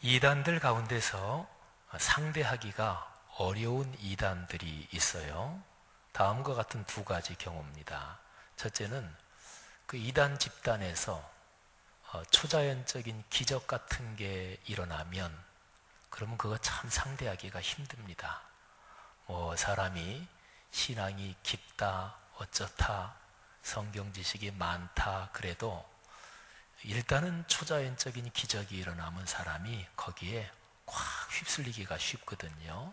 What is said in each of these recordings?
이단들 가운데서 상대하기가 어려운 이단들이 있어요. 다음과 같은 두 가지 경우입니다. 첫째는 그 이단 집단에서 초자연적인 기적 같은 게 일어나면 그러면 그거 참 상대하기가 힘듭니다. 사람이 신앙이 깊다, 어쩌다, 성경 지식이 많다 그래도 일단은 초자연적인 기적이 일어나면 사람이 거기에 꽉 휩쓸리기가 쉽거든요.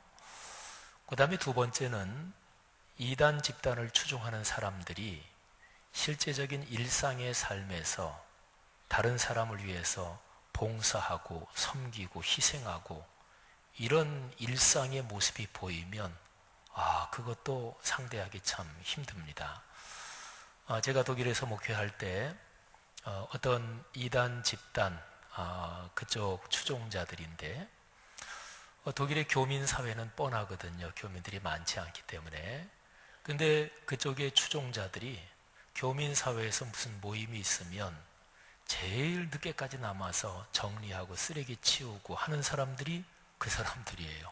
그 다음에 두 번째는 이단 집단을 추종하는 사람들이 실제적인 일상의 삶에서 다른 사람을 위해서 봉사하고 섬기고 희생하고 이런 일상의 모습이 보이면 그것도 상대하기 참 힘듭니다. 제가 독일에서 목회할 때 어떤 이단 집단 그쪽 추종자들인데 독일의 교민 사회는 뻔하거든요. 교민들이 많지 않기 때문에. 근데 그쪽의 추종자들이 교민 사회에서 무슨 모임이 있으면 제일 늦게까지 남아서 정리하고 쓰레기 치우고 하는 사람들이 그 사람들이에요.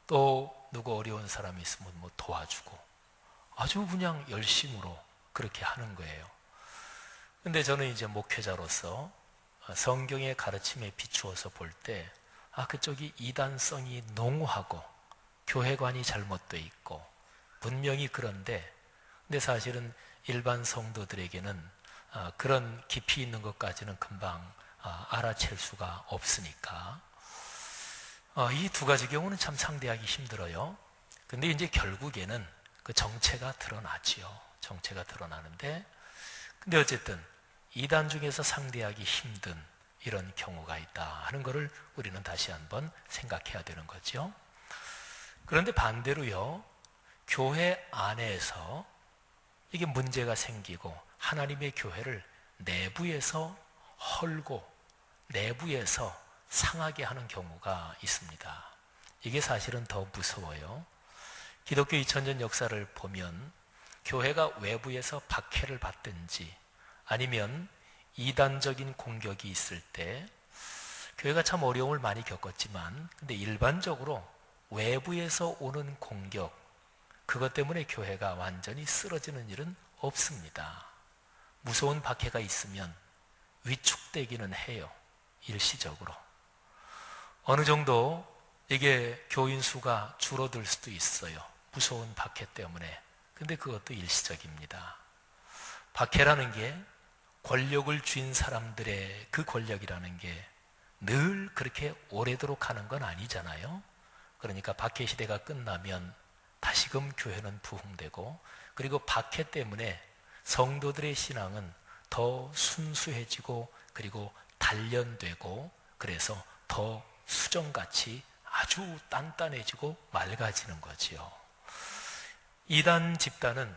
또 누구 어려운 사람이 있으면 도와주고 아주 그냥 열심으로 그렇게 하는 거예요. 근데 저는 이제 목회자로서 성경의 가르침에 비추어서 볼 때 그쪽이 이단성이 농후하고 교회관이 잘못되어 있고 분명히 그런데 근데 사실은 일반 성도들에게는 그런 깊이 있는 것까지는 금방 알아챌 수가 없으니까 이 두 가지 경우는 참 상대하기 힘들어요. 근데 이제 결국에는 그 정체가 드러나지요. 정체가 드러나는데 근데 어쨌든 이단 중에서 상대하기 힘든 이런 경우가 있다 하는 것을 우리는 다시 한번 생각해야 되는 거죠. 그런데 반대로요, 교회 안에서 이게 문제가 생기고 하나님의 교회를 내부에서 헐고 내부에서 상하게 하는 경우가 있습니다. 이게 사실은 더 무서워요. 기독교 2000년 역사를 보면 교회가 외부에서 박해를 받든지 아니면 이단적인 공격이 있을 때 교회가 참 어려움을 많이 겪었지만 근데 일반적으로 외부에서 오는 공격 그것 때문에 교회가 완전히 쓰러지는 일은 없습니다. 무서운 박해가 있으면 위축되기는 해요. 일시적으로. 어느 정도 이게 교인 수가 줄어들 수도 있어요. 무서운 박해 때문에. 근데 그것도 일시적입니다. 박해라는 게 권력을 쥔 사람들의 그 권력이라는 게 늘 그렇게 오래도록 하는 건 아니잖아요. 그러니까 박해 시대가 끝나면 다시금 교회는 부흥되고 그리고 박해 때문에 성도들의 신앙은 더 순수해지고 그리고 단련되고 그래서 더 수정같이 아주 단단해지고 맑아지는 거지요. 이단 집단은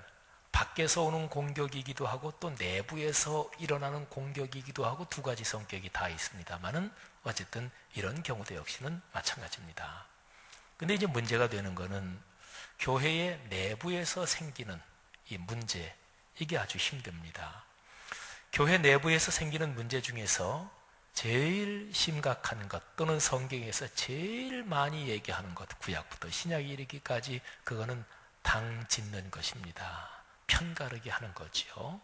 밖에서 오는 공격이기도 하고 또 내부에서 일어나는 공격이기도 하고 두 가지 성격이 다 있습니다만은 어쨌든 이런 경우도 역시는 마찬가지입니다. 근데 이제 문제가 되는 거는 교회의 내부에서 생기는 이 문제, 이게 아주 힘듭니다. 교회 내부에서 생기는 문제 중에서 제일 심각한 것 또는 성경에서 제일 많이 얘기하는 것, 구약부터 신약에 이르기까지 그거는 당 짓는 것입니다. 편가르기 하는 거지요.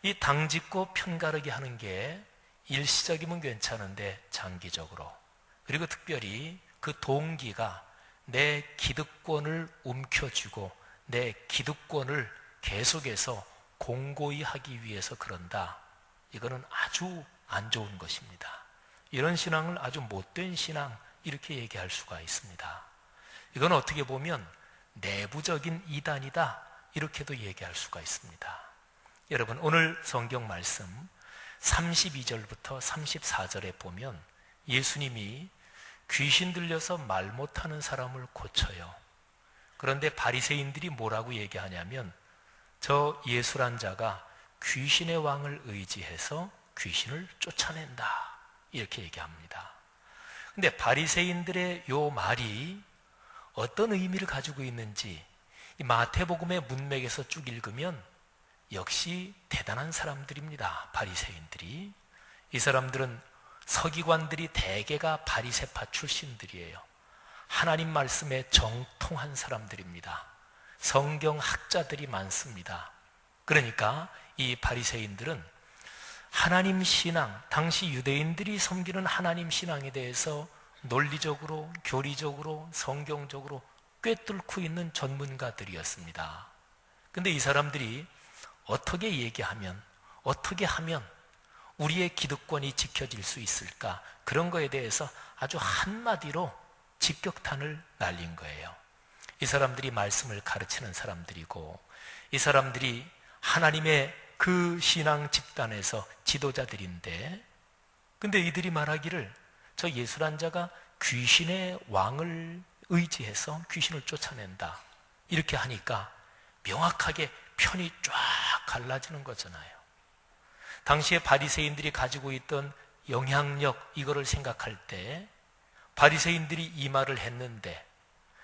이 당 짓고 편가르기 하는 게 일시적이면 괜찮은데 장기적으로 그리고 특별히 그 동기가 내 기득권을 움켜쥐고 내 기득권을 계속해서 공고히 하기 위해서 그런다. 이거는 아주 안 좋은 것입니다. 이런 신앙을 아주 못된 신앙 이렇게 얘기할 수가 있습니다. 이건 어떻게 보면 내부적인 이단이다 이렇게도 얘기할 수가 있습니다. 여러분 오늘 성경 말씀 32절부터 34절에 보면 예수님이 귀신 들려서 말 못하는 사람을 고쳐요. 그런데 바리새인들이 뭐라고 얘기하냐면 저 예수란 자가 귀신의 왕을 의지해서 귀신을 쫓아낸다 이렇게 얘기합니다. 근데 바리새인들의 요 말이 어떤 의미를 가지고 있는지 이 마태복음의 문맥에서 쭉 읽으면 역시 대단한 사람들입니다. 바리새인들이. 이 사람들은 서기관들이 대개가 바리새파 출신들이에요. 하나님 말씀에 정통한 사람들입니다. 성경 학자들이 많습니다. 그러니까 이 바리새인들은 하나님 신앙, 당시 유대인들이 섬기는 하나님 신앙에 대해서 논리적으로, 교리적으로, 성경적으로 꿰뚫고 있는 전문가들이었습니다. 근데 이 사람들이 어떻게 얘기하면, 어떻게 하면 우리의 기득권이 지켜질 수 있을까? 그런 거에 대해서 아주 한마디로 직격탄을 날린 거예요. 이 사람들이 말씀을 가르치는 사람들이고, 이 사람들이 하나님의 그 신앙 집단에서 지도자들인데, 근데 이들이 말하기를 저 예수란 자가 귀신의 왕을 의지해서 귀신을 쫓아낸다, 이렇게 하니까 명확하게 편이 쫙 갈라지는 거잖아요. 당시에 바리새인들이 가지고 있던 영향력, 이거를 생각할 때 바리새인들이 이 말을 했는데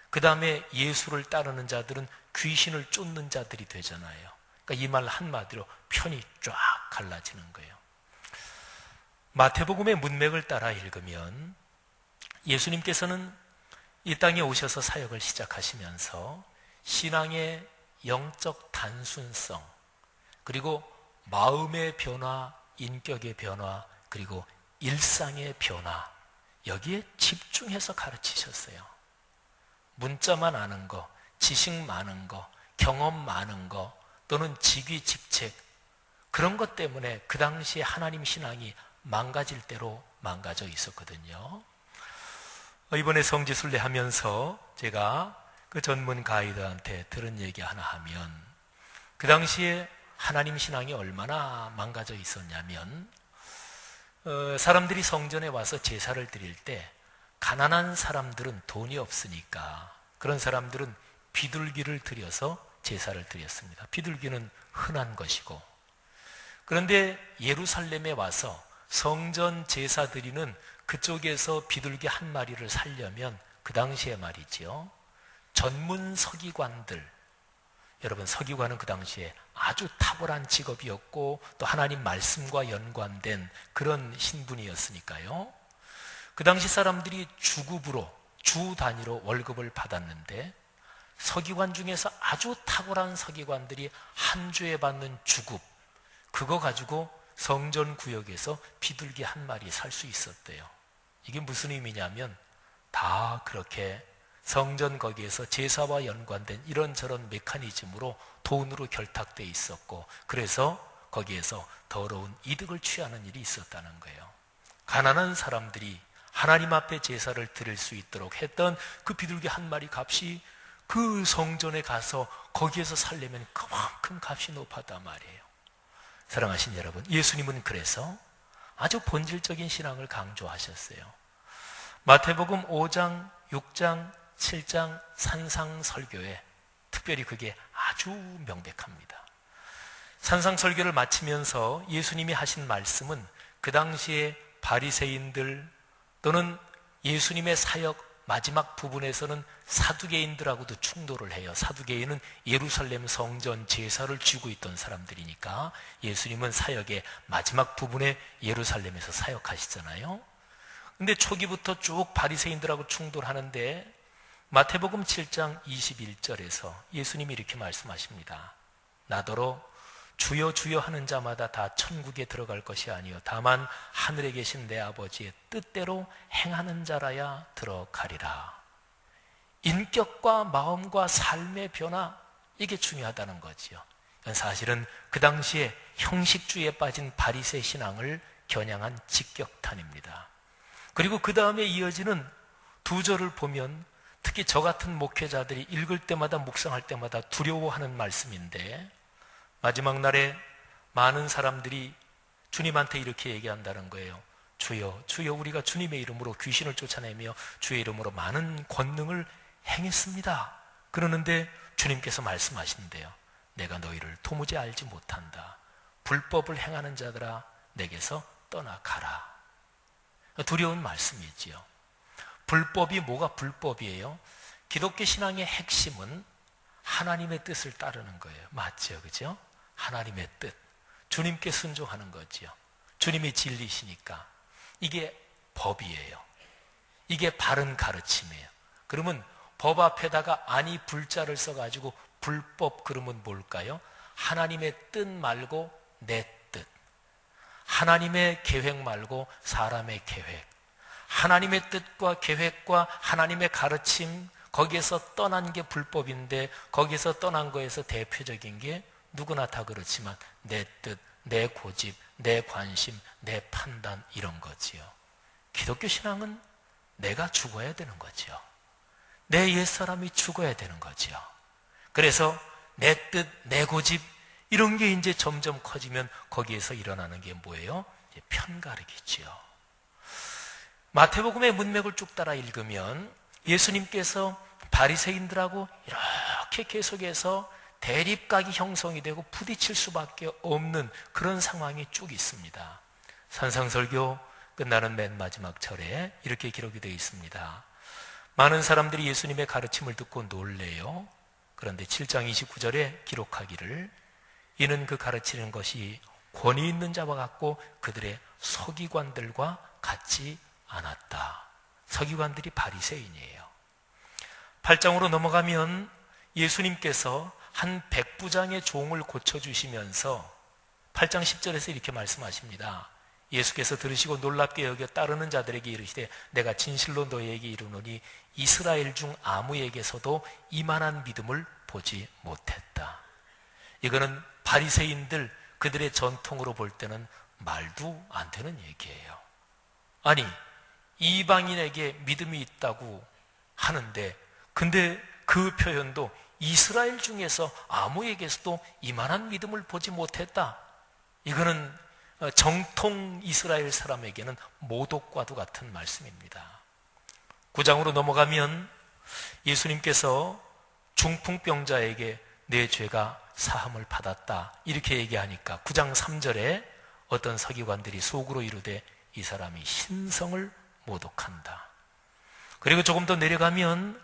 그 다음에 예수를 따르는 자들은 귀신을 쫓는 자들이 되잖아요. 그러니까 이 말 한마디로 편이 쫙 갈라지는 거예요. 마태복음의 문맥을 따라 읽으면 예수님께서는 이 땅에 오셔서 사역을 시작하시면서 신앙의 영적 단순성, 그리고 마음의 변화, 인격의 변화, 그리고 일상의 변화, 여기에 집중해서 가르치셨어요. 문자만 아는 거, 지식 많은 거, 경험 많은 거, 또는 직위 직책, 그런 것 때문에 그 당시에 하나님 신앙이 망가질 대로 망가져 있었거든요. 이번에 성지순례 하면서 제가 그 전문 가이드한테 들은 얘기 하나 하면, 그 당시에 하나님 신앙이 얼마나 망가져 있었냐면, 사람들이 성전에 와서 제사를 드릴 때 가난한 사람들은 돈이 없으니까 그런 사람들은 비둘기를 들여서 제사를 드렸습니다. 비둘기는 흔한 것이고, 그런데 예루살렘에 와서 성전 제사 드리는 그쪽에서 비둘기 한 마리를 살려면 그 당시에 말이지요, 전문 서기관들, 여러분 서기관은 그 당시에 아주 탁월한 직업이었고 또 하나님 말씀과 연관된 그런 신분이었으니까요. 그 당시 사람들이 주급으로, 주 단위로 월급을 받았는데 서기관 중에서 아주 탁월한 서기관들이 한 주에 받는 주급, 그거 가지고 성전 구역에서 비둘기 한 마리 살 수 있었대요. 이게 무슨 의미냐면 다 그렇게 성전 거기에서 제사와 연관된 이런저런 메커니즘으로 돈으로 결탁돼 있었고, 그래서 거기에서 더러운 이득을 취하는 일이 있었다는 거예요. 가난한 사람들이 하나님 앞에 제사를 드릴 수 있도록 했던 그 비둘기 한 마리 값이 그 성전에 가서 거기에서 살려면 그만큼 값이 높았단 말이에요. 사랑하신 여러분, 예수님은 그래서 아주 본질적인 신앙을 강조하셨어요. 마태복음 5장, 6장, 7장 산상설교에 특별히 그게 아주 명백합니다. 산상설교를 마치면서 예수님이 하신 말씀은 그 당시에 바리새인들 또는 예수님의 사역 마지막 부분에서는 사두개인들하고도 충돌을 해요. 사두개인은 예루살렘 성전 제사를 쥐고 있던 사람들이니까 예수님은 사역의 마지막 부분에 예루살렘에서 사역하시잖아요. 근데 초기부터 쭉 바리새인들하고 충돌하는데 마태복음 7장 21절에서 예수님이 이렇게 말씀하십니다. 나더러 주여 주여 하는 자마다 다 천국에 들어갈 것이 아니요 다만 하늘에 계신 내 아버지의 뜻대로 행하는 자라야 들어가리라. 인격과 마음과 삶의 변화, 이게 중요하다는 거지요. 사실은 그 당시에 형식주의에 빠진 바리새 신앙을 겨냥한 직격탄입니다. 그리고 그 다음에 이어지는 두 절을 보면 특히 저 같은 목회자들이 읽을 때마다 묵상할 때마다 두려워하는 말씀인데, 마지막 날에 많은 사람들이 주님한테 이렇게 얘기한다는 거예요. 주여 주여 우리가 주님의 이름으로 귀신을 쫓아내며 주의 이름으로 많은 권능을 행했습니다. 그러는데 주님께서 말씀하신대요. 내가 너희를 도무지 알지 못한다. 불법을 행하는 자들아 내게서 떠나가라. 두려운 말씀이지요. 불법이 뭐가 불법이에요? 기독교 신앙의 핵심은 하나님의 뜻을 따르는 거예요. 맞죠? 그죠? 하나님의 뜻. 주님께 순종하는 거지요. 주님이 진리시니까. 이게 법이에요. 이게 바른 가르침이에요. 그러면 법 앞에다가 아니 불자를 써가지고 불법 그러면 뭘까요? 하나님의 뜻 말고 내 뜻. 하나님의 계획 말고 사람의 계획. 하나님의 뜻과 계획과 하나님의 가르침, 거기에서 떠난 게 불법인데 거기에서 떠난 거에서 대표적인 게 누구나 다 그렇지만 내 뜻, 내 고집, 내 관심, 내 판단 이런 거지요. 기독교 신앙은 내가 죽어야 되는 거죠. 내 옛사람이 죽어야 되는 거죠. 그래서 내 뜻, 내 고집 이런 게 이제 점점 커지면 거기에서 일어나는 게 뭐예요? 이제 편가르기지요. 마태복음의 문맥을 쭉 따라 읽으면 예수님께서 바리새인들하고 이렇게 계속해서 대립각이 형성이 되고 부딪힐 수밖에 없는 그런 상황이 쭉 있습니다. 산상설교 끝나는 맨 마지막 절에 이렇게 기록이 되어 있습니다. 많은 사람들이 예수님의 가르침을 듣고 놀래요. 그런데 7장 29절에 기록하기를 이는 그 가르치는 것이 권위 있는 자와 같고 그들의 서기관들과 같지 않았다. 서기관들이 바리새인이에요. 8장으로 넘어가면 예수님께서 한 백부장의 종을 고쳐주시면서 8장 10절에서 이렇게 말씀하십니다. 예수께서 들으시고 놀랍게 여겨 따르는 자들에게 이르시되 내가 진실로 너희에게 이르노니 이스라엘 중 아무에게서도 이만한 믿음을 보지 못했다. 이거는 바리새인들 그들의 전통으로 볼 때는 말도 안 되는 얘기예요. 아니 이방인에게 믿음이 있다고 하는데 근데 그 표현도 이스라엘 중에서 아무에게서도 이만한 믿음을 보지 못했다. 이거는 정통 이스라엘 사람에게는 모독과도 같은 말씀입니다. 9장으로 넘어가면 예수님께서 중풍병자에게 내 죄가 사함을 받았다 이렇게 얘기하니까 9장 3절에 어떤 서기관들이 속으로 이르되 이 사람이 신성을 모독한다. 그리고 조금 더 내려가면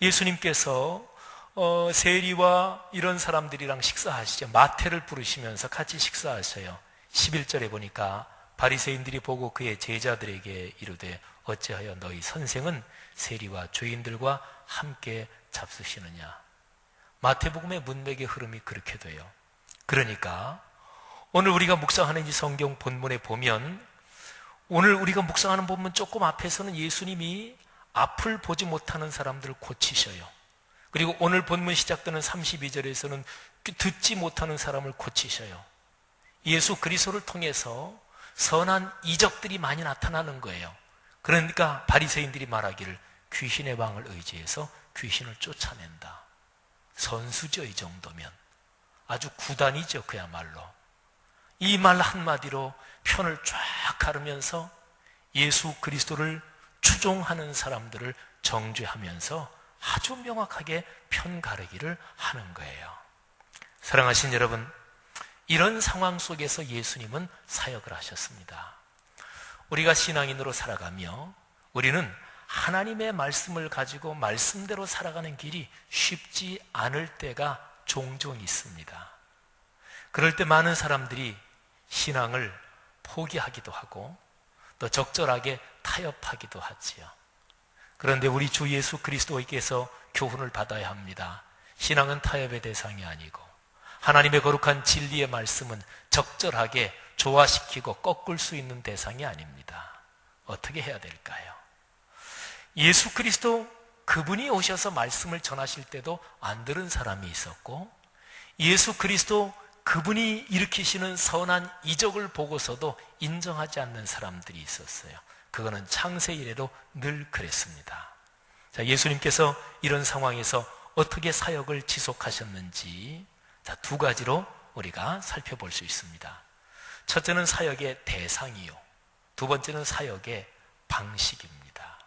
예수님께서 세리와 이런 사람들이랑 식사하시죠. 마태를 부르시면서 같이 식사하셔요. 11절에 보니까 바리새인들이 보고 그의 제자들에게 이르되 어찌하여 너희 선생은 세리와 죄인들과 함께 잡수시느냐. 마태복음의 문맥의 흐름이 그렇게 돼요. 그러니까 오늘 우리가 묵상하는 이 성경 본문에 보면 오늘 우리가 묵상하는 본문 조금 앞에서는 예수님이 앞을 보지 못하는 사람들을 고치셔요. 그리고 오늘 본문 시작되는 32절에서는 듣지 못하는 사람을 고치셔요. 예수 그리스도를 통해서 선한 이적들이 많이 나타나는 거예요. 그러니까 바리새인들이 말하기를 귀신의 왕을 의지해서 귀신을 쫓아낸다. 선수죠. 이 정도면 아주 구단이죠. 그야말로 이 말 한마디로 편을 쫙 가르면서 예수 그리스도를 추종하는 사람들을 정죄하면서 아주 명확하게 편 가르기를 하는 거예요. 사랑하신 여러분, 이런 상황 속에서 예수님은 사역을 하셨습니다. 우리가 신앙인으로 살아가며 우리는 하나님의 말씀을 가지고 말씀대로 살아가는 길이 쉽지 않을 때가 종종 있습니다. 그럴 때 많은 사람들이 신앙을 포기하기도 하고 또 적절하게 타협하기도 하지요. 그런데 우리 주 예수 그리스도께서 교훈을 받아야 합니다. 신앙은 타협의 대상이 아니고 하나님의 거룩한 진리의 말씀은 적절하게 조화시키고 꺾을 수 있는 대상이 아닙니다. 어떻게 해야 될까요? 예수 그리스도 그분이 오셔서 말씀을 전하실 때도 안 들은 사람이 있었고 예수 그리스도 그분이 일으키시는 선한 이적을 보고서도 인정하지 않는 사람들이 있었어요. 그거는 창세 이래로 늘 그랬습니다. 자, 예수님께서 이런 상황에서 어떻게 사역을 지속하셨는지 자, 두 가지로 우리가 살펴볼 수 있습니다. 첫째는 사역의 대상이요. 두 번째는 사역의 방식입니다.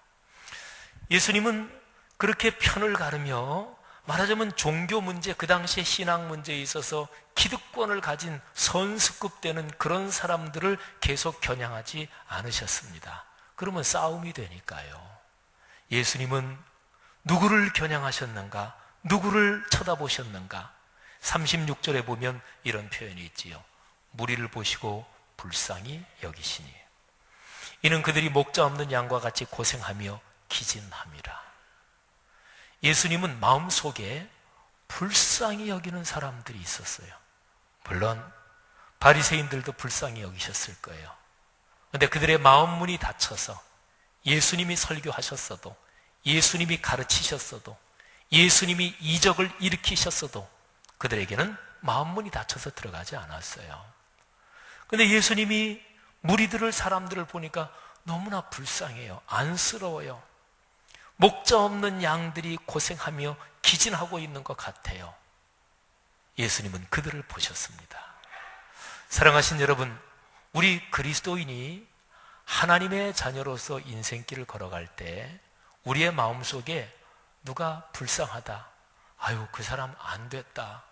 예수님은 그렇게 편을 가르며 말하자면 종교 문제, 그 당시에 신앙 문제에 있어서 기득권을 가진 선수급 되는 그런 사람들을 계속 겨냥하지 않으셨습니다. 그러면 싸움이 되니까요. 예수님은 누구를 겨냥하셨는가? 누구를 쳐다보셨는가? 36절에 보면 이런 표현이 있지요. 무리를 보시고 불쌍히 여기시니. 이는 그들이 목자 없는 양과 같이 고생하며 기진함이라. 예수님은 마음속에 불쌍히 여기는 사람들이 있었어요. 물론 바리새인들도 불쌍히 여기셨을 거예요. 그런데 그들의 마음 문이 닫혀서 예수님이 설교하셨어도, 예수님이 가르치셨어도, 예수님이 이적을 일으키셨어도 그들에게는 마음 문이 닫혀서 들어가지 않았어요. 그런데 예수님이 무리들을, 사람들을 보니까 너무나 불쌍해요. 안쓰러워요. 목자 없는 양들이 고생하며 기진하고 있는 것 같아요. 예수님은 그들을 보셨습니다. 사랑하신 여러분, 우리 그리스도인이 하나님의 자녀로서 인생길을 걸어갈 때 우리의 마음속에 누가 불쌍하다, 아유 그 사람 안 됐다,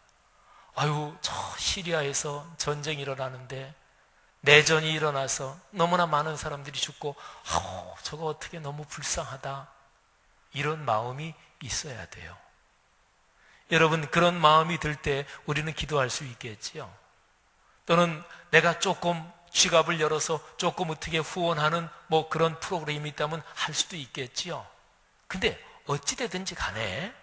아유 저 시리아에서 전쟁이 일어나는데 내전이 일어나서 너무나 많은 사람들이 죽고 아우 저거 어떻게 너무 불쌍하다, 이런 마음이 있어야 돼요. 여러분, 그런 마음이 들 때 우리는 기도할 수 있겠지요. 또는 내가 조금 지갑을 열어서 조금 어떻게 후원하는 뭐 그런 프로그램이 있다면 할 수도 있겠지요. 근데 어찌되든지 간에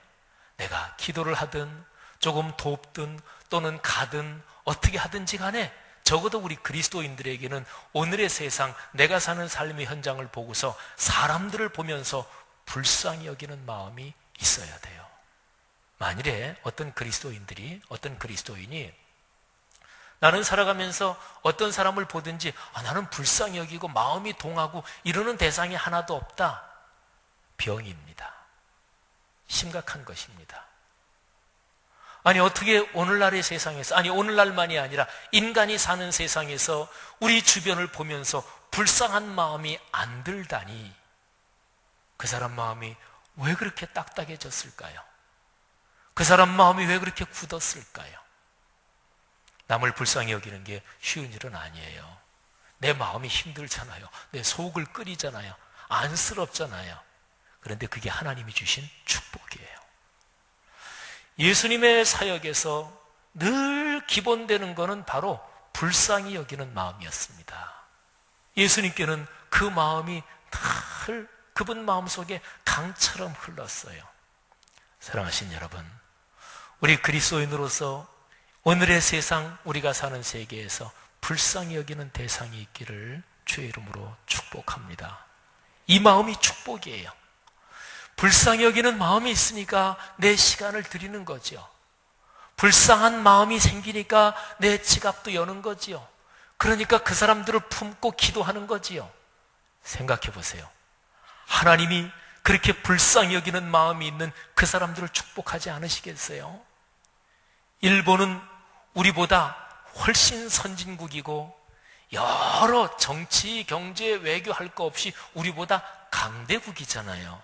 내가 기도를 하든 조금 돕든 또는 가든 어떻게 하든지 간에 적어도 우리 그리스도인들에게는 오늘의 세상, 내가 사는 삶의 현장을 보고서 사람들을 보면서 불쌍히 여기는 마음이 있어야 돼요. 만일에 어떤 그리스도인이 나는 살아가면서 어떤 사람을 보든지 나는 불쌍히 여기고 마음이 동하고 이러는 대상이 하나도 없다, 병입니다. 심각한 것입니다. 아니 어떻게 오늘날의 세상에서, 아니 오늘날만이 아니라 인간이 사는 세상에서 우리 주변을 보면서 불쌍한 마음이 안 들다니, 그 사람 마음이 왜 그렇게 딱딱해졌을까요? 그 사람 마음이 왜 그렇게 굳었을까요? 남을 불쌍히 여기는 게 쉬운 일은 아니에요. 내 마음이 힘들잖아요. 내 속을 끓이잖아요. 안쓰럽잖아요. 그런데 그게 하나님이 주신 축복이에요. 예수님의 사역에서 늘 기본되는 것은 바로 불쌍히 여기는 마음이었습니다. 예수님께는 그 마음이 늘 그분 마음속에 강처럼 흘렀어요. 사랑하신 여러분, 우리 그리스도인으로서 오늘의 세상, 우리가 사는 세계에서 불쌍히 여기는 대상이 있기를 주의 이름으로 축복합니다. 이 마음이 축복이에요. 불쌍히 여기는 마음이 있으니까 내 시간을 드리는 거죠. 불쌍한 마음이 생기니까 내 지갑도 여는 거지요. 그러니까 그 사람들을 품고 기도하는 거지요. 생각해 보세요. 하나님이 그렇게 불쌍히 여기는 마음이 있는 그 사람들을 축복하지 않으시겠어요? 일본은 우리보다 훨씬 선진국이고 여러 정치, 경제, 외교 할 거 없이 우리보다 강대국이잖아요.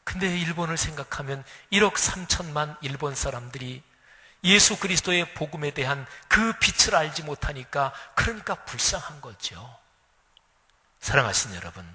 근데 일본을 생각하면 1억 3천만 일본 사람들이 예수 그리스도의 복음에 대한 그 빛을 알지 못하니까, 그러니까 불쌍한 거죠. 사랑하신 여러분,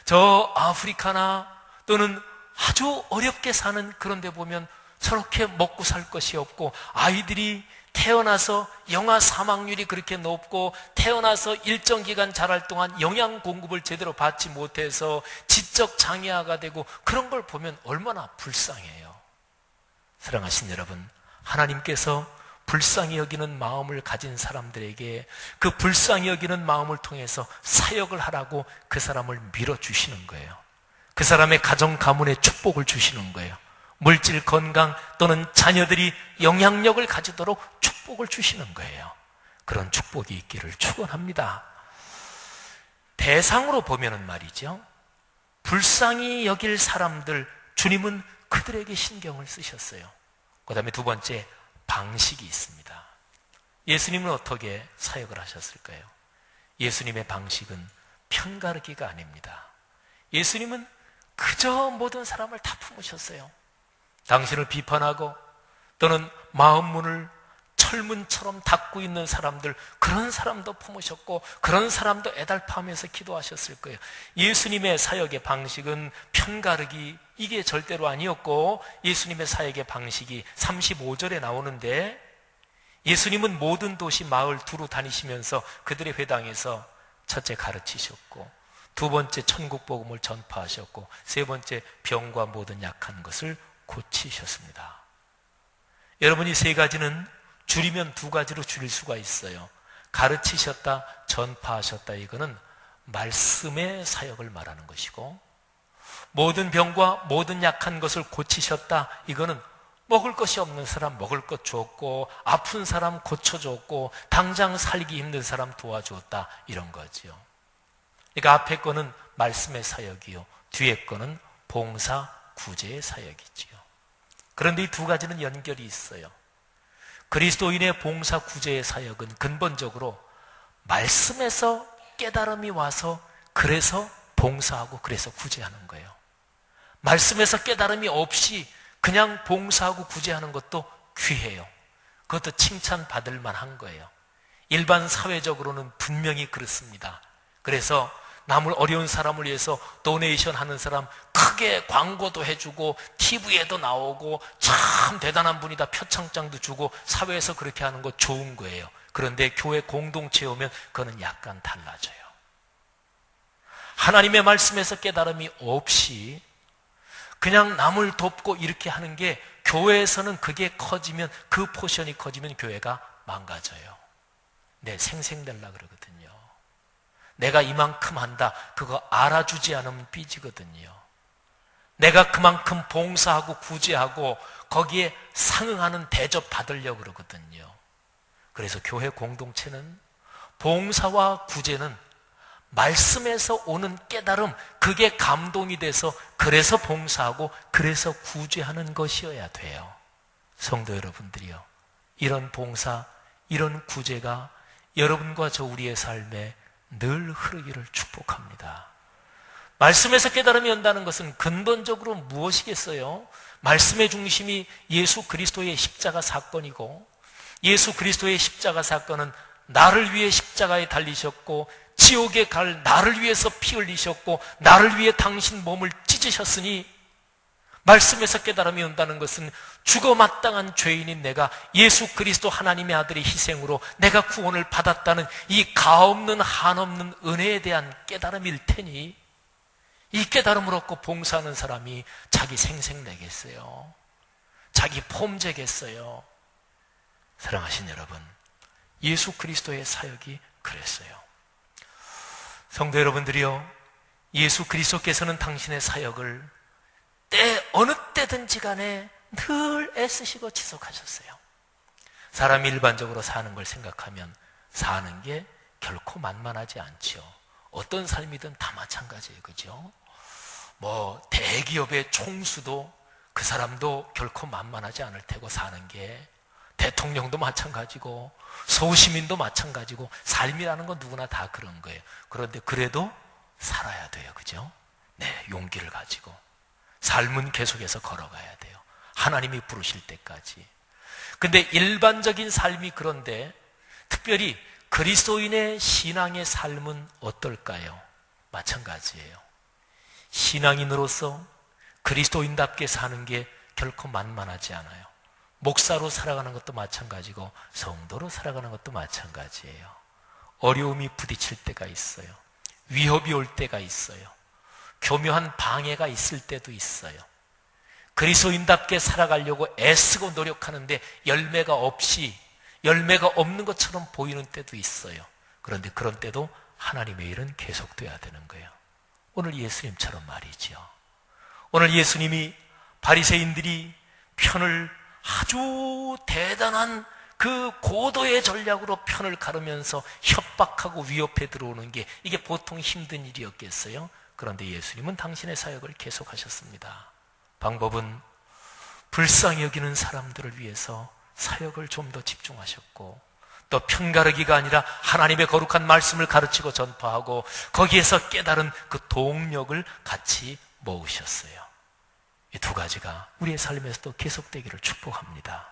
저 아프리카나 또는 아주 어렵게 사는 그런 데 보면 저렇게 먹고 살 것이 없고, 아이들이 태어나서 영아 사망률이 그렇게 높고, 태어나서 일정 기간 자랄 동안 영양 공급을 제대로 받지 못해서 지적 장애아가 되고, 그런 걸 보면 얼마나 불쌍해요. 사랑하신 여러분, 하나님께서 불쌍히 여기는 마음을 가진 사람들에게 그 불쌍히 여기는 마음을 통해서 사역을 하라고 그 사람을 밀어주시는 거예요. 그 사람의 가정 가문에 축복을 주시는 거예요. 물질 건강 또는 자녀들이 영향력을 가지도록 축복을 주시는 거예요. 그런 축복이 있기를 축원합니다. 대상으로 보면은 말이죠, 불쌍히 여길 사람들, 주님은 그들에게 신경을 쓰셨어요. 그 다음에 두 번째, 방식이 있습니다. 예수님은 어떻게 사역을 하셨을까요? 예수님의 방식은 편가르기가 아닙니다. 예수님은 그저 모든 사람을 다 품으셨어요. 당신을 비판하고 또는 마음문을 철문처럼 닫고 있는 사람들, 그런 사람도 품으셨고 그런 사람도 애달파하면서 기도하셨을 거예요. 예수님의 사역의 방식은 편가르기, 이게 절대로 아니었고, 예수님의 사역의 방식이 35절에 나오는데, 예수님은 모든 도시 마을 두루 다니시면서 그들의 회당에서 첫째 가르치셨고, 두 번째 천국 복음을 전파하셨고, 세 번째 병과 모든 약한 것을 고치셨습니다. 여러분, 이 세 가지는 줄이면 두 가지로 줄일 수가 있어요. 가르치셨다, 전파하셨다, 이거는 말씀의 사역을 말하는 것이고, 모든 병과 모든 약한 것을 고치셨다, 이거는 먹을 것이 없는 사람 먹을 것 줬고, 아픈 사람 고쳐줬고, 당장 살기 힘든 사람 도와주었다, 이런 거지요. 그러니까 앞에 거는 말씀의 사역이요, 뒤에 거는 봉사 구제의 사역이지요. 그런데 이 두 가지는 연결이 있어요. 그리스도인의 봉사 구제의 사역은 근본적으로 말씀에서 깨달음이 와서 그래서 봉사하고 그래서 구제하는 거예요. 말씀에서 깨달음이 없이 그냥 봉사하고 구제하는 것도 귀해요. 그것도 칭찬받을 만한 거예요. 일반 사회적으로는 분명히 그렇습니다. 그래서 남을 어려운 사람을 위해서 도네이션 하는 사람 크게 광고도 해주고 TV에도 나오고 참 대단한 분이다 표창장도 주고 사회에서 그렇게 하는 거 좋은 거예요. 그런데 교회 공동체에 오면 그거는 약간 달라져요. 하나님의 말씀에서 깨달음이 없이 그냥 남을 돕고 이렇게 하는 게, 교회에서는 그게 커지면, 그 포션이 커지면 교회가 망가져요. 네, 생생되려고 그러거든요. 내가 이만큼 한다, 그거 알아주지 않으면 삐지거든요. 내가 그만큼 봉사하고 구제하고 거기에 상응하는 대접 받으려고 그러거든요. 그래서 교회 공동체는 봉사와 구제는 말씀에서 오는 깨달음, 그게 감동이 돼서 그래서 봉사하고 그래서 구제하는 것이어야 돼요. 성도 여러분들이요, 이런 봉사, 이런 구제가 여러분과 저 우리의 삶에 늘 흐르기를 축복합니다. 말씀에서 깨달음이 온다는 것은 근본적으로 무엇이겠어요? 말씀의 중심이 예수 그리스도의 십자가 사건이고, 예수 그리스도의 십자가 사건은 나를 위해 십자가에 달리셨고 지옥에 갈 나를 위해서 피 흘리셨고 나를 위해 당신 몸을 찢으셨으니, 말씀에서 깨달음이 온다는 것은 죽어 마땅한 죄인인 내가 예수 그리스도 하나님의 아들의 희생으로 내가 구원을 받았다는 이 가없는 한없는 은혜에 대한 깨달음일 테니, 이 깨달음을 얻고 봉사하는 사람이 자기 생색내겠어요? 자기 폼재겠어요? 사랑하신 여러분, 예수 그리스도의 사역이 그랬어요. 성도 여러분들이요, 예수 그리스도께서는 당신의 사역을 어느 때든지 간에 늘 애쓰시고 지속하셨어요. 사람이 일반적으로 사는 걸 생각하면 사는 게 결코 만만하지 않죠. 어떤 삶이든 다 마찬가지예요. 그죠? 대기업의 총수도 그 사람도 결코 만만하지 않을 테고, 사는 게 대통령도 마찬가지고 소시민도 마찬가지고, 삶이라는 건 누구나 다 그런 거예요. 그런데 그래도 살아야 돼요. 그죠? 네, 용기를 가지고 삶은 계속해서 걸어가야 돼요. 하나님이 부르실 때까지. 근데 일반적인 삶이 그런데 특별히 그리스도인의 신앙의 삶은 어떨까요? 마찬가지예요. 신앙인으로서 그리스도인답게 사는 게 결코 만만하지 않아요. 목사로 살아가는 것도 마찬가지고 성도로 살아가는 것도 마찬가지예요. 어려움이 부딪힐 때가 있어요. 위협이 올 때가 있어요. 교묘한 방해가 있을 때도 있어요. 그리스도인답게 살아가려고 애쓰고 노력하는데 열매가 없는 것처럼 보이는 때도 있어요. 그런데 그런 때도 하나님의 일은 계속돼야 되는 거예요. 오늘 예수님처럼 말이죠. 오늘 예수님이 바리새인들이 편을 아주 대단한 그 고도의 전략으로 편을 가르면서 협박하고 위협해 들어오는 게 이게 보통 힘든 일이었겠어요? 그런데 예수님은 당신의 사역을 계속하셨습니다. 방법은 불쌍히 여기는 사람들을 위해서 사역을 좀 더 집중하셨고, 또 편가르기가 아니라 하나님의 거룩한 말씀을 가르치고 전파하고 거기에서 깨달은 그 동력을 같이 모으셨어요. 이 두 가지가 우리의 삶에서도 계속되기를 축복합니다.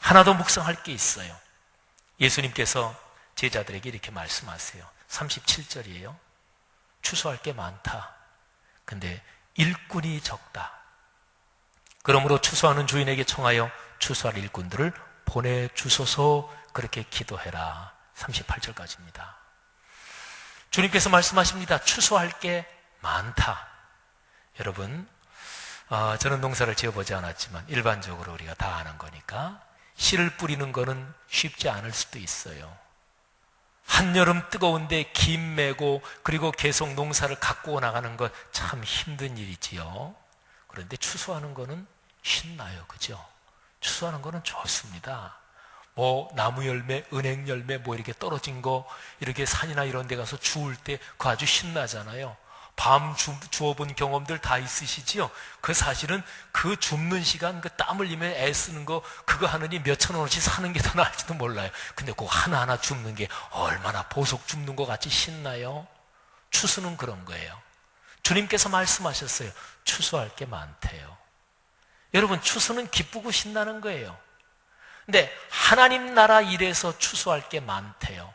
하나 더 묵상할 게 있어요. 예수님께서 제자들에게 이렇게 말씀하세요. 37절이에요. 추수할 게 많다. 근데 일꾼이 적다. 그러므로 추수하는 주인에게 청하여 추수할 일꾼들을 보내주소서, 그렇게 기도해라. 38절까지입니다. 주님께서 말씀하십니다. 추수할 게 많다. 여러분, 저는 농사를 지어보지 않았지만 일반적으로 우리가 다 아는 거니까 씨를 뿌리는 거는 쉽지 않을 수도 있어요. 한여름 뜨거운데 김 메고 그리고 계속 농사를 가꾸어 나가는 것 참 힘든 일이지요. 그런데 추수하는 거는 신나요. 그죠? 추수하는 거는 좋습니다. 뭐 나무 열매, 은행 열매 뭐 이렇게 떨어진 거 이렇게 산이나 이런 데 가서 주울 때 그거 아주 신나잖아요. 밤 주워본 경험들 다 있으시지요? 그 사실은 그 줍는 시간, 그 땀 흘리며 애쓰는 거, 그거 하느니 몇천 원어치 사는 게 더 나을지도 몰라요. 근데 그거 하나하나 줍는 게 얼마나 보석 줍는 것 같이 신나요? 추수는 그런 거예요. 주님께서 말씀하셨어요. 추수할 게 많대요. 여러분, 추수는 기쁘고 신나는 거예요. 근데 하나님 나라 일에서 추수할 게 많대요.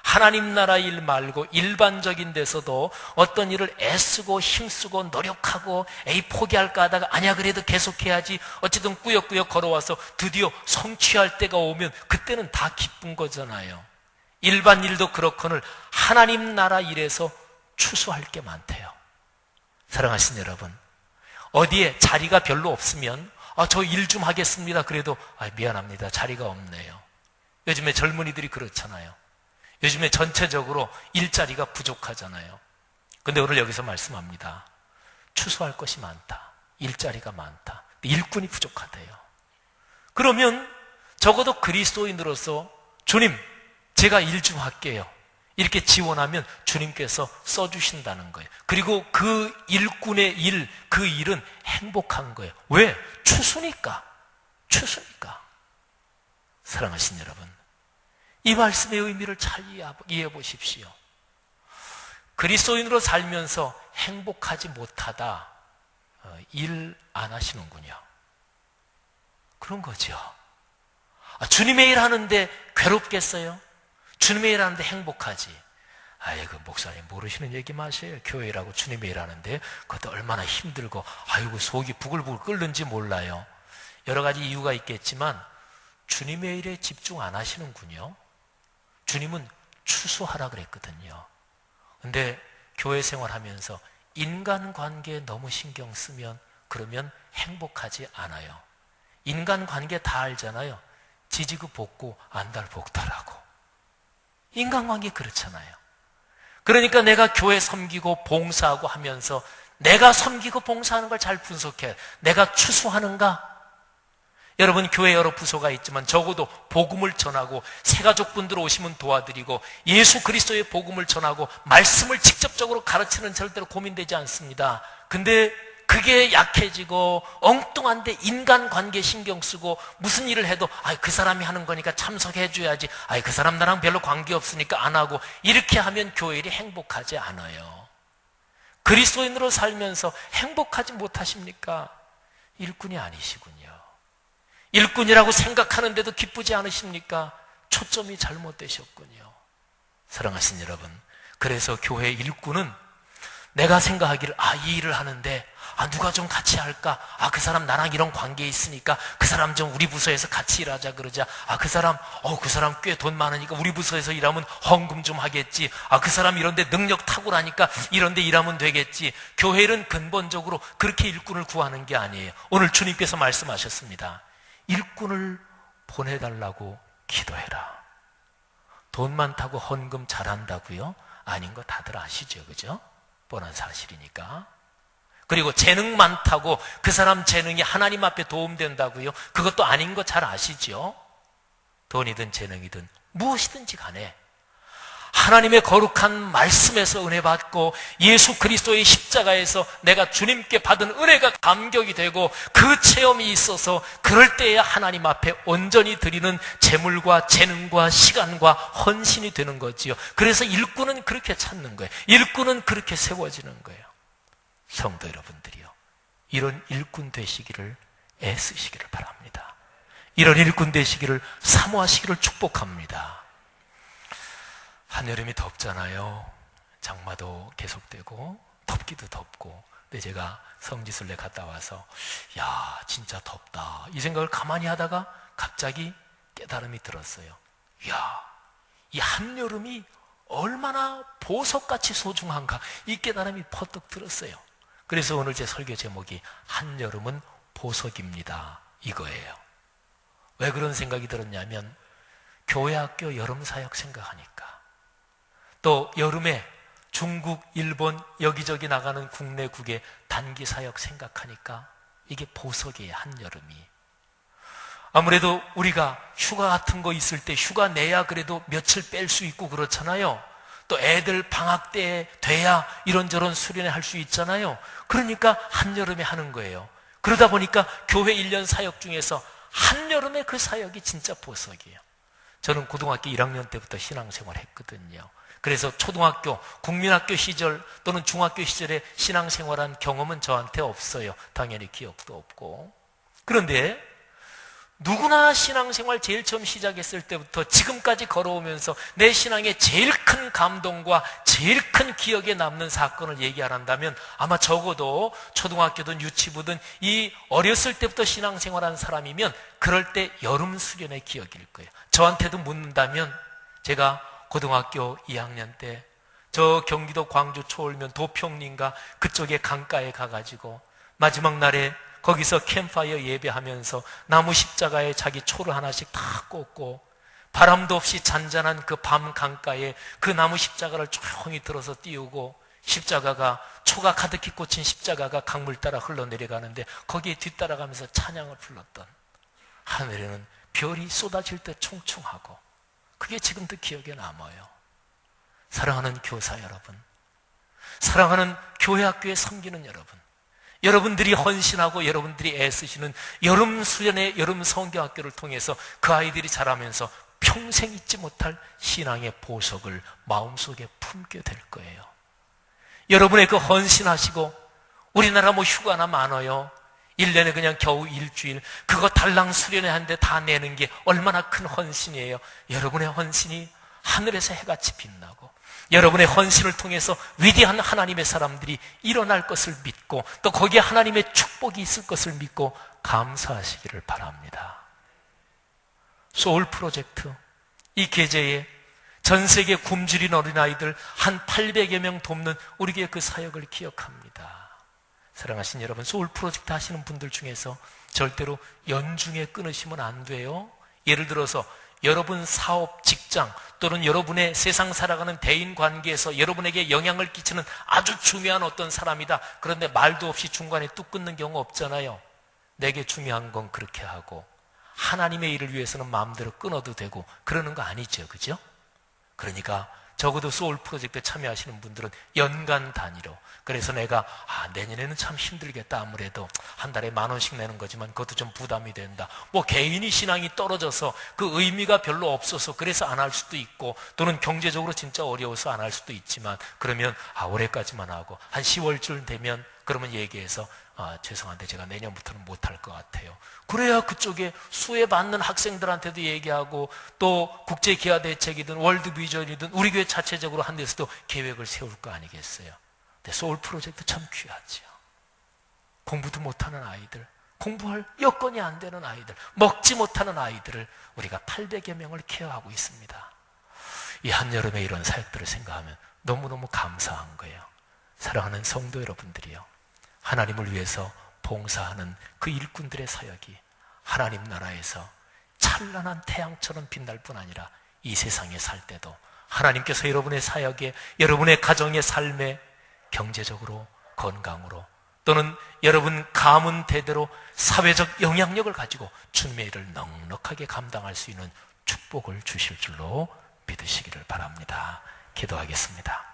하나님 나라 일 말고 일반적인 데서도 어떤 일을 애쓰고 힘쓰고 노력하고 에이 포기할까 하다가 아니야 그래도 계속해야지 어쨌든 꾸역꾸역 걸어와서 드디어 성취할 때가 오면 그때는 다 기쁜 거잖아요. 일반 일도 그렇거늘 하나님 나라 일에서 추수할 게 많대요. 사랑하시는 여러분, 어디에 자리가 별로 없으면 저 일 좀 하겠습니다. 그래도 미안합니다. 자리가 없네요. 요즘에 젊은이들이 그렇잖아요. 요즘에 전체적으로 일자리가 부족하잖아요. 근데 오늘 여기서 말씀합니다. 추수할 것이 많다. 일자리가 많다. 일꾼이 부족하대요. 그러면 적어도 그리스도인으로서 주님, 제가 일 좀 할게요. 이렇게 지원하면 주님께서 써주신다는 거예요. 그리고 그 일꾼의 일, 그 일은 행복한 거예요. 왜? 추수니까. 추수니까. 사랑하신 여러분, 이 말씀의 의미를 잘 이해해 보십시오. 그리스도인으로 살면서 행복하지 못하다 일 안 하시는군요. 그런 거죠. 주님의 일 하는데 괴롭겠어요? 주님의 일 하는데 행복하지? 아이고 목사님 모르시는 얘기 마세요. 교회 일하고 주님의 일 하는데 그것도 얼마나 힘들고 아이고 속이 부글부글 끓는지 몰라요. 여러 가지 이유가 있겠지만 주님의 일에 집중 안 하시는군요. 주님은 추수하라 그랬거든요. 근데 교회 생활하면서 인간관계에 너무 신경 쓰면 그러면 행복하지 않아요. 인간관계 다 알잖아요. 지지고 볶고 안달 볶달하고. 인간관계 그렇잖아요. 그러니까 내가 교회 섬기고 봉사하고 하면서 내가 섬기고 봉사하는 걸 잘 분석해. 내가 추수하는가? 여러분 교회 여러 부서가 있지만 적어도 복음을 전하고 새가족분들 오시면 도와드리고 예수 그리스도의 복음을 전하고 말씀을 직접적으로 가르치는 절대로 고민되지 않습니다. 근데 그게 약해지고 엉뚱한데 인간관계 신경 쓰고 무슨 일을 해도 그 사람이 하는 거니까 참석해 줘야지, 그 사람 나랑 별로 관계없으니까 안 하고, 이렇게 하면 교회 일이 행복하지 않아요. 그리스도인으로 살면서 행복하지 못하십니까? 일꾼이 아니시군요. 일꾼이라고 생각하는데도 기쁘지 않으십니까? 초점이 잘못되셨군요. 사랑하신 여러분, 그래서 교회 일꾼은 내가 생각하기를 이 일을 하는데 누가 좀 같이 할까? 그 사람 나랑 이런 관계에 있으니까 그 사람 좀 우리 부서에서 같이 일하자 그러자. 그 사람 꽤 돈 많으니까 우리 부서에서 일하면 헌금 좀 하겠지. 그 사람 이런데 능력 탁월하니까 이런데 일하면 되겠지. 교회는 근본적으로 그렇게 일꾼을 구하는 게 아니에요. 오늘 주님께서 말씀하셨습니다. 일꾼을 보내달라고 기도해라. 돈 많다고 헌금 잘한다고요? 아닌 거 다들 아시죠? 그죠? 뻔한 사실이니까. 그리고 재능 많다고 그 사람 재능이 하나님 앞에 도움된다고요? 그것도 아닌 거 잘 아시죠? 돈이든 재능이든 무엇이든지 간에 하나님의 거룩한 말씀에서 은혜 받고 예수 그리스도의 십자가에서 내가 주님께 받은 은혜가 감격이 되고 그 체험이 있어서 그럴 때에 하나님 앞에 온전히 드리는 재물과 재능과 시간과 헌신이 되는 거지요. 그래서 일꾼은 그렇게 찾는 거예요. 일꾼은 그렇게 세워지는 거예요. 성도 여러분들이요, 이런 일꾼 되시기를 애쓰시기를 바랍니다. 이런 일꾼 되시기를 사모하시기를 축복합니다. 한여름이 덥잖아요. 장마도 계속되고 덥기도 덥고. 근데 제가 성지순례 갔다 와서 진짜 덥다 이 생각을 가만히 하다가 갑자기 깨달음이 들었어요. 이 한여름이 얼마나 보석같이 소중한가 이 깨달음이 퍼뜩 들었어요. 그래서 오늘 제 설교 제목이 한여름은 보석입니다 이거예요. 왜 그런 생각이 들었냐면 교회 학교 여름 사역 생각하니까, 또 여름에 중국, 일본 여기저기 나가는 국내국의 단기 사역 생각하니까 이게 보석이에요. 한여름이. 아무래도 우리가 휴가 같은 거 있을 때 휴가 내야 그래도 며칠 뺄 수 있고 그렇잖아요. 또 애들 방학 때 돼야 이런저런 수련회 할 수 있잖아요. 그러니까 한여름에 하는 거예요. 그러다 보니까 교회 1년 사역 중에서 한여름에 그 사역이 진짜 보석이에요. 저는 고등학교 1학년 때부터 신앙생활 했거든요. 그래서 초등학교, 국민학교 시절 또는 중학교 시절에 신앙생활한 경험은 저한테 없어요. 당연히 기억도 없고. 그런데 누구나 신앙생활 제일 처음 시작했을 때부터 지금까지 걸어오면서 내 신앙의 제일 큰 감동과 제일 큰 기억에 남는 사건을 얘기하란다면 아마 적어도 초등학교든 유치부든 이 어렸을 때부터 신앙생활한 사람이면 그럴 때 여름 수련의 기억일 거예요. 저한테도 묻는다면 제가 고등학교 2학년 때 저 경기도 광주 초월면 도평리인가 그쪽에 강가에 가가지고 마지막 날에 거기서 캠파이어 예배하면서 나무 십자가에 자기 초를 하나씩 다 꽂고 바람도 없이 잔잔한 그 밤 강가에 그 나무 십자가를 조용히 들어서 띄우고 십자가가 초가 가득히 꽂힌 십자가가 강물 따라 흘러내려가는데 거기에 뒤따라가면서 찬양을 불렀던, 하늘에는 별이 쏟아질 때 총총하고, 그게 지금도 기억에 남아요. 사랑하는 교사 여러분, 사랑하는 교회 학교에 섬기는 여러분, 여러분들이 헌신하고 여러분들이 애쓰시는 여름 수련회, 여름 성경학교를 통해서 그 아이들이 자라면서 평생 잊지 못할 신앙의 보석을 마음속에 품게 될 거예요. 여러분의 그 헌신하시고, 우리나라 뭐 휴가나 많아요. 1년에 그냥 겨우 일주일, 그거 달랑 수련회 하는데 다 내는 게 얼마나 큰 헌신이에요. 여러분의 헌신이 하늘에서 해같이 빛나고, 여러분의 헌신을 통해서 위대한 하나님의 사람들이 일어날 것을 믿고, 또 거기에 하나님의 축복이 있을 것을 믿고 감사하시기를 바랍니다. 소울 프로젝트, 이 계제에 전 세계 굶주린 어린아이들 한 800여 명 돕는 우리 교회 그 사역을 기억합니다. 사랑하신 여러분, 소울 프로젝트 하시는 분들 중에서 절대로 연중에 끊으시면 안 돼요. 예를 들어서 여러분 사업, 직장 또는 여러분의 세상 살아가는 대인관계에서 여러분에게 영향을 끼치는 아주 중요한 어떤 사람이다. 그런데 말도 없이 중간에 뚝 끊는 경우 없잖아요. 내게 중요한 건 그렇게 하고 하나님의 일을 위해서는 마음대로 끊어도 되고 그러는 거 아니죠, 그죠? 그러니까 적어도 소울 프로젝트에 참여하시는 분들은 연간 단위로, 그래서 내가 내년에는 참 힘들겠다, 아무래도 한 달에 10,000원씩 내는 거지만 그것도 좀 부담이 된다, 뭐 개인이 신앙이 떨어져서 그 의미가 별로 없어서 그래서 안 할 수도 있고, 또는 경제적으로 진짜 어려워서 안 할 수도 있지만, 그러면 올해까지만 하고 한 10월쯤 되면 그러면 얘기해서 죄송한데 제가 내년부터는 못할 것 같아요. 그래야 그쪽에 수혜받는 학생들한테도 얘기하고, 또 국제기아대책이든 월드비전이든 우리 교회 자체적으로 한 데서도 계획을 세울 거 아니겠어요. 근데 소울 프로젝트 참 귀하죠. 공부도 못하는 아이들, 공부할 여건이 안 되는 아이들, 먹지 못하는 아이들을 우리가 800여 명을 케어하고 있습니다. 이 한여름에 이런 사역들을 생각하면 너무너무 감사한 거예요. 사랑하는 성도 여러분들이요, 하나님을 위해서 봉사하는 그 일꾼들의 사역이 하나님 나라에서 찬란한 태양처럼 빛날 뿐 아니라 이 세상에 살 때도 하나님께서 여러분의 사역에, 여러분의 가정의 삶에 경제적으로, 건강으로, 또는 여러분 가문 대대로 사회적 영향력을 가지고 주님의 일을 넉넉하게 감당할 수 있는 축복을 주실 줄로 믿으시기를 바랍니다. 기도하겠습니다.